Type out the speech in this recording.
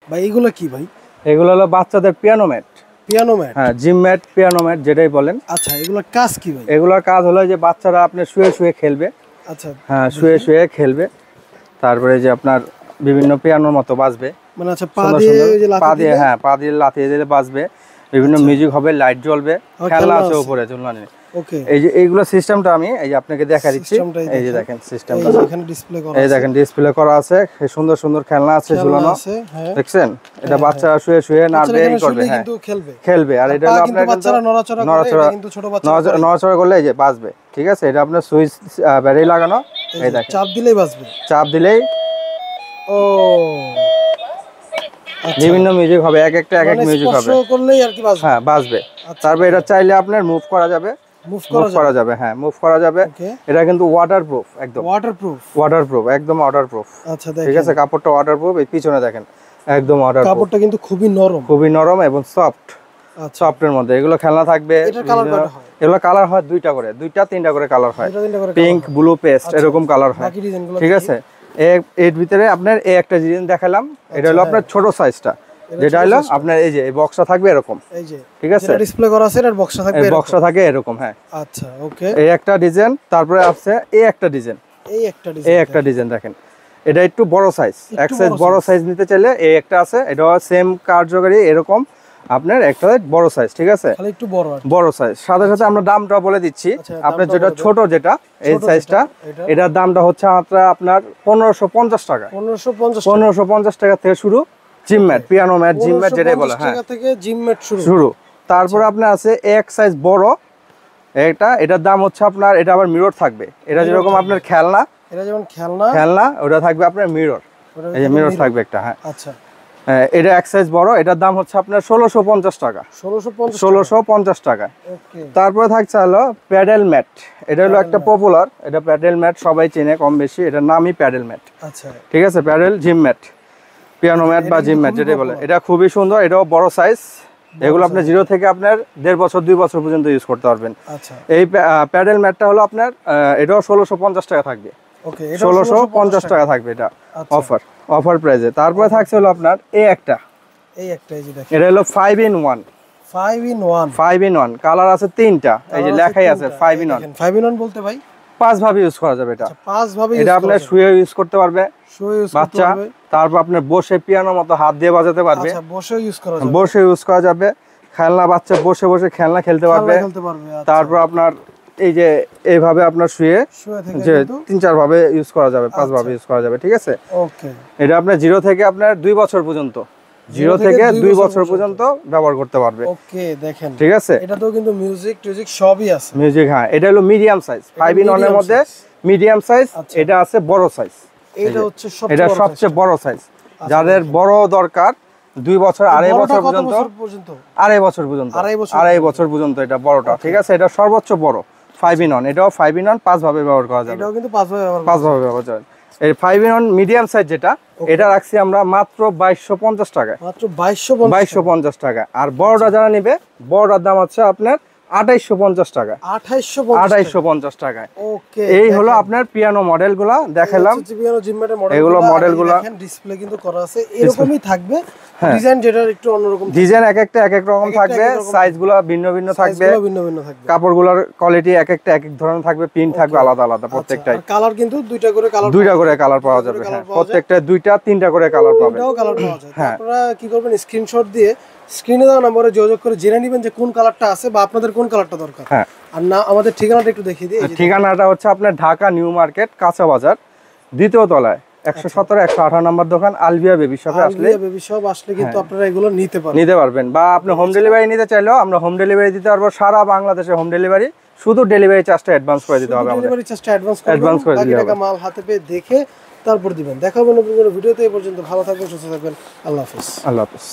ভাই এগুলো কি ভাই? এগুলো হলো বাচ্চাদের পিয়ানো ম্যাট। Piano mat? হ্যাঁ, জিম ম্যাট, পিয়ানো ম্যাট যেটাই বলেন। আচ্ছা, এগুলোর কাজ কি ভাই? এগুলোর কাজ হলো যে বাচ্চারা আপনি শুয়ে শুয়ে খেলবে। আচ্ছা, হ্যাঁ, শুয়ে শুয়ে খেলবে। তারপরে যে আপনার বিভিন্ন পিয়ানোর মতো বাজবে, মানে আচ্ছা পা দিয়ে হ্যাঁ পা দিয়ে লাথিয়ে দিলে বাজবে, বিভিন্ন মিউজিক হবে, লাইট জ্বলবে, খেলনা আছে উপরে ঝুলানো। ওকে, এই যে এইগুলো সিস্টেমটা আমি এই যে আপনাকে দেখা দিচ্ছি। এই যে দেখেন সিস্টেমটা, এখানে ডিসপ্লে করা আছে। এই দেখেন ডিসপ্লে করা আছে, সুন্দর সুন্দর খেলনা আছে ঝুলানো। দেখছেন, এটা বাচ্চারা শুয়ে শুয়ে নাড়বে, এই করবে। হ্যাঁ, খেলবে। আর এটা হলো আপনার বাচ্চারা নড়াচড়া করলে এই যে বাজবে। ঠিক আছে, এটা আপনার সুইচ ব্যাটারি লাগানো। এই দেখেন চাপ দিলেই বাজবে, চাপ দিলেই ও বিভিন্ন মিউজিক হবে, এক একটা এক এক মিউজিক হবে, স্পর্শ করলেই আর কি বাজবে। হ্যাঁ বাজবে। তারপর এটা চাইলে আপনার মুভ করা যাবে, মুভ করা যাবে। হ্যাঁ, মুভ করা যাবে। এটা কিন্তু ওয়াটারপ্রুফ, একদম ওয়াটারপ্রুফ, একদম ওয়াটারপ্রুফ। আচ্ছা, ঠিক আছে, কাপড়টা ওয়াটারপ্রুফ। এই পিছনে দেখেন একদম ওয়াটারপ্রুফ, কাপড়টা কিন্তু খুবই নরম এবং সফট। সফটের মধ্যে এগুলো খেলনা থাকবে। এগুলো কালার হয় দুইটা করে, দুইটা তিনটা করে কালার হয়, পিঙ্ক, ব্লু, পেস্ট, এরকম কালার হয়। ঠিক আছে, এর ভিতরে আপনার এই একটা ডিজাইন দেখালাম, এটা হলো আপনার ছোট সাইজটা, যেটা হলো আপনার এই যে এই বক্সটা থাকবে এরকম। এই যে ঠিক আছে, যেটা ডিসপ্লে করা আছে এর বক্সটা থাকবে এরকম, বক্সটা থাকে এরকম। হ্যাঁ, আচ্ছা, ওকে। এই একটা ডিজাইন, তারপরে আছে এই একটা ডিজাইন, এই একটা ডিজাইন দেখেন, এটা একটু বড় সাইজ, এক সাইজ বড় সাইজ নিতে চাইলে এই একটা আছে, এটা সেম কার্যকারী এরকম আপনার একটা বড় সাইজ। ঠিক আছে, খালি একটু বড় সাইজ। সাথে সাথে আমরা দামটা বলে দিচ্ছি। আপনার যেটা ছোট, যেটা এই সাইজটা, এটার দামটা হচ্ছে মাত্র আপনার 1550 টাকা। 1550 টাকা থেকে শুরু gym mat, piano mat, gym mat যেটাই বলে। হ্যাঁ, থেকে জিম ম্যাট শুরু। তারপরে আপনার আছে এক সাইজ বড়, এটার দাম হচ্ছে আপনার, এটা আবার মিরর থাকবে। এটা যেরকম আপনার খেলনা, এটা যেমন খেলনা ওটা থাকবে আপনার মিরর, এই যে মিরর থাকবে একটা। হ্যাঁ, আচ্ছা, এটা এক সাইজ বড়, এটার দাম হচ্ছে আপনার 1650 টাকা। 1650 টাকা। তারপরে থাকছে হলো প্যাডেল ম্যাট। এটা হলো একটা পপুলার, এটা প্যাডেল ম্যাট সবাই চেনে কম বেশি, এটার নামই প্যাডেল ম্যাট। আচ্ছা, ঠিক আছে, pedal gym mat, piano mat বা জিম ম্যাট যেটাই বলে। এটা খুবই সুন্দর, এটাও বড় সাইজ। এগুলো আপনার 0 থেকে আপনার 1.5 বছর 2 বছর পর্যন্ত ইউজ করতে পারবেন। আচ্ছা, এই প্যাডেল ম্যাটটা হলো আপনার, এটাও 1650 টাকা থাকবে। 1650 টাকা থাকবে, এটা অফার প্রাইসে। তারপরে থাকছে হলো আপনার এই একটা, এটা হলো 5 in 1। 5 in 1 কালার আছে 3টা, এই যে লেখাই আছে 5 in 1। 5 in 1 বলতে ভাই 5 ভাবে ইউজ করা যাবে। এটা 5 ভাবে এটা আপনার শুয়ে ইউজ করতে পারবে বাচ্চা, তারপর আপনার বসে পিয়ানোর মতো হাত দিয়ে বাজাতে পারবে। আচ্ছা, বসে ইউজ করা যাবে। খেলনা বাচ্চা বসে বসে খেলনা খেলতে পারবে। তারপর আপনার এই যে এইভাবে আপনার শুয়ে যে 3-4 ভাবে ইউজ করা যাবে, 5 ভাবে ইউজ করা যাবে। ঠিক আছে, ওকে। এটা আপনার 0 থেকে আপনার 2 বছর পর্যন্ত, 0 থেকে 2 বছর পর্যন্ত ব্যবহার করতে পারবে। ওকে, দেখেন ঠিক আছে, এটাতেও কিন্তু মিউজিক সবই আছে। মিউজিক, হ্যাঁ। এটা হলো মিডিয়াম সাইজ, 5 in 1 এর মধ্যে মিডিয়াম সাইজ। এটা আছে বড় সাইজ, এটা সবচেয়ে বড় সাইজ। যাদের বড় দরকার 2 বছর 2.5 বছর পর্যন্ত, 2.5 বছর পর্যন্ত, 2.5 বছর পর্যন্ত এটা বড়টা। ঠিক আছে, এটা সর্বোচ্চ বড় 5 in 1। এটাও 5 in 1 5 ভাবে ব্যবহার করা যাবে। এটাও কিন্তু 5 ভাবে ব্যবহার করা যাবে। এই 5 in 1 মিডিয়াম সাইজ যেটা, এটা রাখছি আমরা মাত্র 2250 টাকা। মাত্র 2250 টাকা। আর বড়টা যারা নেবে, বড়টার দাম হচ্ছে আপনার 2850 টাকা। 2850 টাকায়। ওকে, এই হলো আপনার পিয়ানো মডেলগুলো দেখালাম। পিয়ানো জিম ম্যাটের মডেল, এগুলো মডেলগুলো দেখেন ডিসপ্লে কিন্তু করা আছে, এরকমই থাকবে। ডিজাইন যেটা একটু অন্যরকম, ডিজাইন এক একটা এক এক রকম থাকবে, সাইজগুলো ভিন্ন ভিন্ন থাকবে, কাপড়গুলোর কোয়ালিটি এক একটা এক এক ধরনের থাকবে, প্রিন্ট থাকবে আলাদা আলাদা প্রত্যেকটাই। কালার কিন্তু দুইটা করে কালার পাওয়া যাবে। হ্যাঁ, প্রত্যেকটা 2-3টা করে কালার পাবেন। আপনারা কি করবেন, স্ক্রিনশট দিয়ে স্ক্রিনে দেওয়া নম্বরে যোগাযোগ করে জেনে নেবেন যে কোন কালারটা আছে বা আপনাদের কোন কালারটা দরকার। হ্যাঁ, আর না আমাদের ঠিকানাটা একটু দেখিয়ে দিই। ঠিকানাটা হচ্ছে আপনার ঢাকা নিউ মার্কেট, কাঁচা বাজার, 2য় তলায়, 117-118 নম্বর দোকান, আলবিয়া বেবি শপে আসলে কিন্তু আপনারা এগুলো নিতে পারবেন। বা আপনি হোম ডেলিভারি নিতে চাইলেও আমরা হোম ডেলিভারি দিতে পারবো, সারা বাংলাদেশে হোম ডেলিভারি। শুধু ডেলিভারি চার্জটা অ্যাডভান্স করে দিতে হবে, ডেলিভারি চার্জটা অ্যাডভান্স করে দিলে হবে। মাল হাতে পেয়ে দেখে তারপর দিবেন। দেখা হবে নতুন কোনো ভিডিওতে। এই পর্যন্ত ভালো থাকবেন, সুস্থ থাকবেন। আল্লাহ হাফেজ।